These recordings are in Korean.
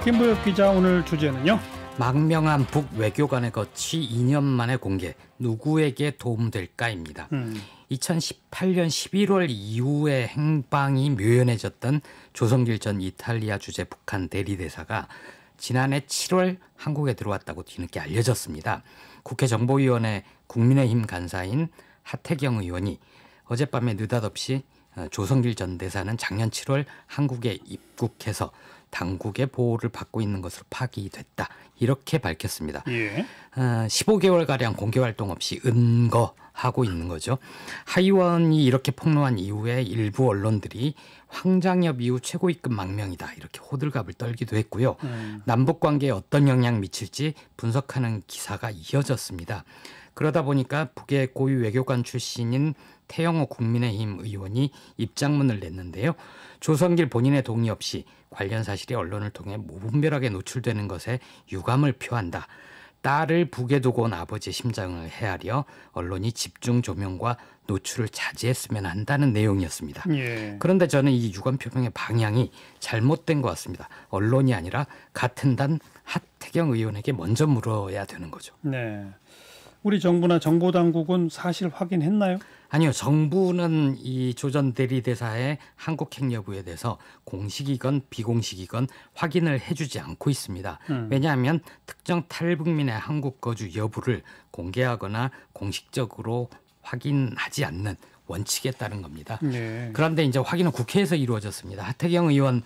김부엽 기자, 오늘 주제는요? 망명한 북 외교관의 거취 2년 만에 공개, 누구에게 도움될까입니다. 2018년 11월 이후에 행방이 묘연해졌던 조성길 전 이탈리아 주재 북한 대리대사가 지난해 7월 한국에 들어왔다고 뒤늦게 알려졌습니다. 국회 정보위원회 국민의힘 간사인 하태경 의원이 어젯밤에 느닷없이 조성길 전 대사는 작년 7월 한국에 입국해서 당국의 보호를 받고 있는 것으로 파기됐다, 이렇게 밝혔습니다. 15개월가량 공개활동 없이 은거하고 있는 거죠. 하 의원이 이렇게 폭로한 이후에 일부 언론들이 황장엽 이후 최고위급 망명이다, 이렇게 호들갑을 떨기도 했고요. 남북관계에 어떤 영향 미칠지 분석하는 기사가 이어졌습니다. 그러다 보니까 북의 고위 외교관 출신인 태영호 국민의힘 의원이 입장문을 냈는데요. 조성길 본인의 동의 없이 관련 사실이 언론을 통해 무분별하게 노출되는 것에 유감을 표한다. 딸을 북에 두고 온 아버지의 심정을 헤아려 언론이 집중 조명과 노출을 자제했으면 한다는 내용이었습니다. 그런데 저는 이 유감 표명의 방향이 잘못된 것 같습니다. 언론이 아니라 같은 단 하태경 의원에게 먼저 물어야 되는 거죠. 네. 우리 정부나 정보당국은 사실 확인했나요? 아니요. 정부는 이 조 전 대리대사의 한국행 여부에 대해서 공식이건 비공식이건 확인을 해주지 않고 있습니다. 왜냐하면 특정 탈북민의 한국 거주 여부를 공개하거나 공식적으로 확인하지 않는 원칙에 따른 겁니다. 그런데 이제 확인은 국회에서 이루어졌습니다. 하태경 의원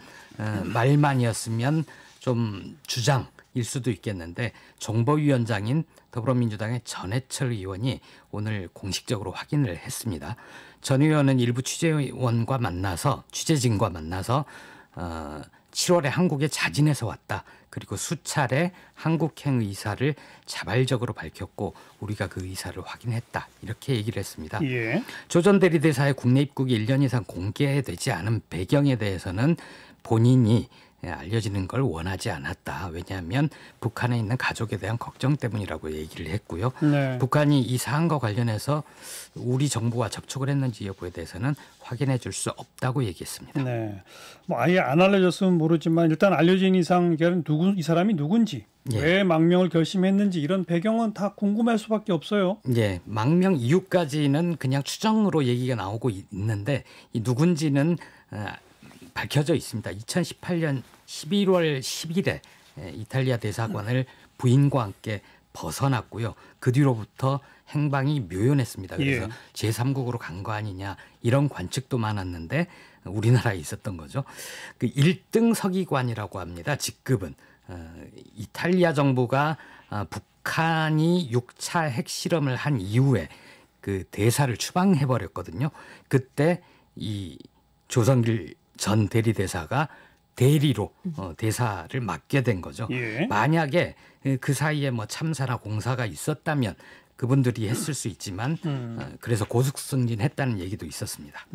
말만이었으면 좀 주장일 수도 있겠는데 정보위원장인 더불어민주당의 전해철 의원이 오늘 공식적으로 확인을 했습니다. 전 의원은 일부 취재진과 만나서 7월에 한국에 자진해서 왔다. 그리고 수차례 한국행 의사를 자발적으로 밝혔고 우리가 그 의사를 확인했다, 이렇게 얘기를 했습니다. 조 전 대리대사의 국내 입국이 1년 이상 공개되지 않은 배경에 대해서는 본인이 알려지는 걸 원하지 않았다. 왜냐하면 북한에 있는 가족에 대한 걱정 때문이라고 얘기를 했고요. 북한이 이 사안과 관련해서 우리 정부와 접촉을 했는지 여부에 대해서는 확인해 줄 수 없다고 얘기했습니다. 뭐 아예 안 알려졌으면 모르지만 일단 알려진 이상 이 사람이 누군지, 왜 망명을 결심했는지 이런 배경은 다 궁금할 수밖에 없어요. 망명 이유까지는 그냥 추정으로 얘기가 나오고 있는데 이 누군지는 밝혀져 있습니다. 2018년 11월 10일에 이탈리아 대사관을 부인과 함께 벗어났고요. 그 뒤로부터 행방이 묘연했습니다. 그래서 제3국으로 간 거 아니냐, 이런 관측도 많았는데 우리나라에 있었던 거죠. 그 1등 서기관이라고 합니다. 직급은 이탈리아 정부가 북한이 6차 핵실험을 한 이후에 그 대사를 추방해버렸거든요. 그때 이 조성길 전 대리대사가 대리로 대사를 맡게 된 거죠. 만약에 그 사이에 뭐 참사나 공사가 있었다면 그분들이 했을 수 있지만 그래서 고속 승진했다는 얘기도 있었습니다.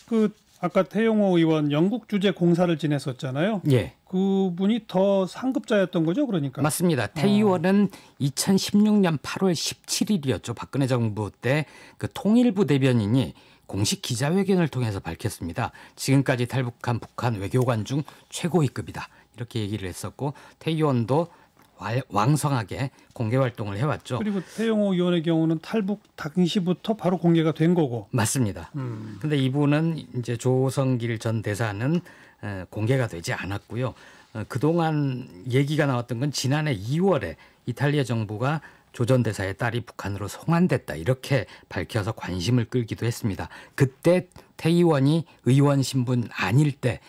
그 아까 태용호 의원 영국 주재 공사를 지냈었잖아요. 그분이 더 상급자였던 거죠, 그러니까? 맞습니다. 태 의원은 2016년 8월 17일이었죠. 박근혜 정부 때 그 통일부 대변인이 공식 기자회견을 통해서 밝혔습니다. 지금까지 탈북한 북한 외교관 중 최고위급이다, 이렇게 얘기를 했었고 태 의원도 왕성하게 공개 활동을 해왔죠. 그리고 태용호 의원의 경우는 탈북 당시부터 바로 공개가 된 거고. 맞습니다. 그런데 이분은 이제 조성길 전 대사는 공개가 되지 않았고요. 그동안 얘기가 나왔던 건 지난해 2월에 이탈리아 정부가 조 전 대사의 딸이 북한으로 송환됐다, 이렇게 밝혀서 관심을 끌기도 했습니다. 그때 태 의원이 의원 신분 아닐 때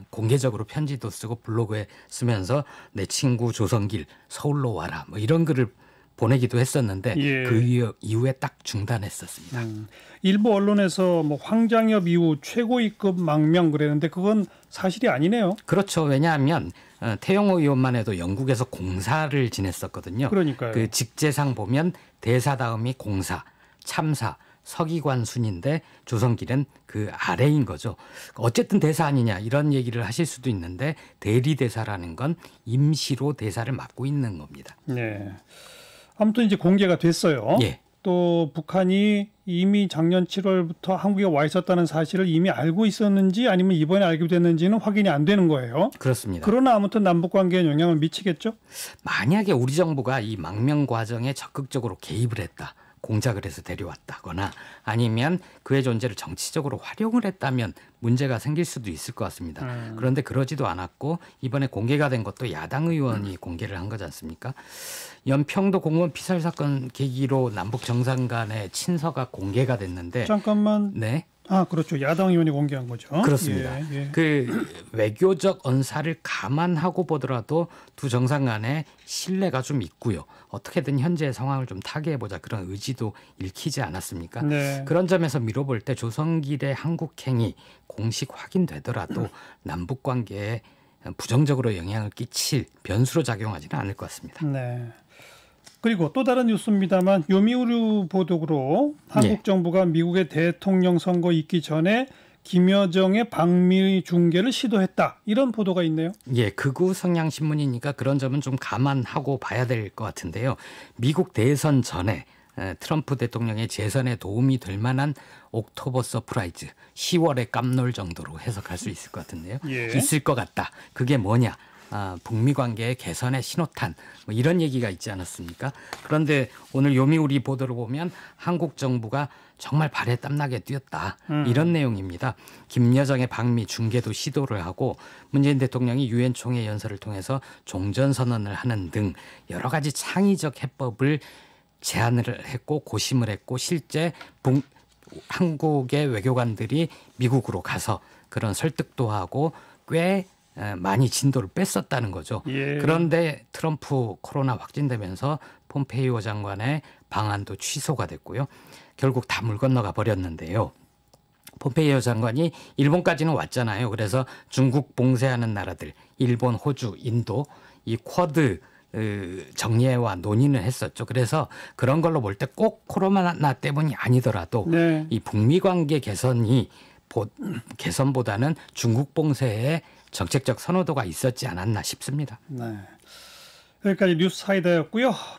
공개적으로 편지도 쓰고 블로그에 쓰면서 내 친구 조성길 서울로 와라, 뭐 이런 글을 보내기도 했었는데 그 이후에 딱 중단했었습니다. 일부 언론에서 뭐 황장엽 이후 최고위급 망명 그랬는데 그건 사실이 아니네요. 그렇죠. 왜냐하면 태영호 의원만 해도 영국에서 공사를 지냈었거든요. 그러니까요. 그 직제상 보면 대사 다음이 공사, 참사, 서기관 순인데 조성길은 그 아래인 거죠. 어쨌든 대사 아니냐, 이런 얘기를 하실 수도 있는데 대리대사라는 건 임시로 대사를 맡고 있는 겁니다. 아무튼 이제 공개가 됐어요. 또 또 북한이 이미 작년 7월부터 한국에 와 있었다는 사실을 이미 알고 있었는지 아니면 이번에 알게 됐는지는 확인이 안 되는 거예요. 그렇습니다. 그러나 아무튼 남북 관계에 영향을 미치겠죠. 만약에 우리 정부가 이 망명 과정에 적극적으로 개입을 했다. 공작을 해서 데려왔다거나 아니면 그의 존재를 정치적으로 활용을 했다면 문제가 생길 수도 있을 것 같습니다. 그런데 그러지도 않았고 이번에 공개가 된 것도 야당 의원이 공개를 한 거지 않습니까? 연평도 공무원 피살 사건 계기로 남북 정상 간의 친서가 공개가 됐는데 잠깐만. 네. 아, 그렇죠. 야당 의원이 공개한 거죠. 그렇습니다. 예, 예. 그 외교적 언사를 감안하고 보더라도 두 정상 간의 신뢰가 좀 있고요. 어떻게든 현재의 상황을 좀 타개해보자 그런 의지도 읽히지 않았습니까? 네. 그런 점에서 미뤄볼 때 조선길의 한국행이 공식 확인되더라도 남북 관계에 부정적으로 영향을 끼칠 변수로 작용하지는 않을 것 같습니다. 네. 그리고 또 다른 뉴스입니다만 요미우리 보도로 한국 정부가 미국의 대통령 선거 있기 전에 김여정의 방미 중계를 시도했다. 이런 보도가 있네요. 예, 극우 성향 신문이니까 그런 점은 좀 감안하고 봐야 될 것 같은데요. 미국 대선 전에 트럼프 대통령의 재선에 도움이 될 만한 옥토버 서프라이즈, 10월의 깜놀 정도로 해석할 수 있을 것 같은데요. 예. 있을 것 같다. 그게 뭐냐? 북미 관계의 개선의 신호탄 뭐 이런 얘기가 있지 않았습니까? 그런데 오늘 요미우리 보도를 보면 한국 정부가 정말 발에 땀나게 뛰었다. 이런 내용입니다. 김여정의 방미 중계도 시도를 하고 문재인 대통령이 유엔 총회 연설을 통해서 종전선언을 하는 등 여러 가지 창의적 해법을 제안을 했고 고심을 했고 실제 한국의 외교관들이 미국으로 가서 그런 설득도 하고 꽤 많이 진도를 뺐었다는 거죠. 예. 그런데 트럼프 코로나 확진되면서 폼페이오 장관의 방안도 취소가 됐고요. 결국 다 물 건너가 버렸는데요. 폼페이오 장관이 일본까지는 왔잖아요. 그래서 중국 봉쇄하는 나라들, 일본, 호주, 인도 이 쿼드 정례와 논의는 했었죠. 그래서 그런 걸로 볼 때 꼭 코로나 때문이 아니더라도 네. 이 북미 관계 개선보다는 중국 봉쇄에 정책적 선호도가 있었지 않았나 싶습니다. 네. 여기까지 뉴스 사이다였고요.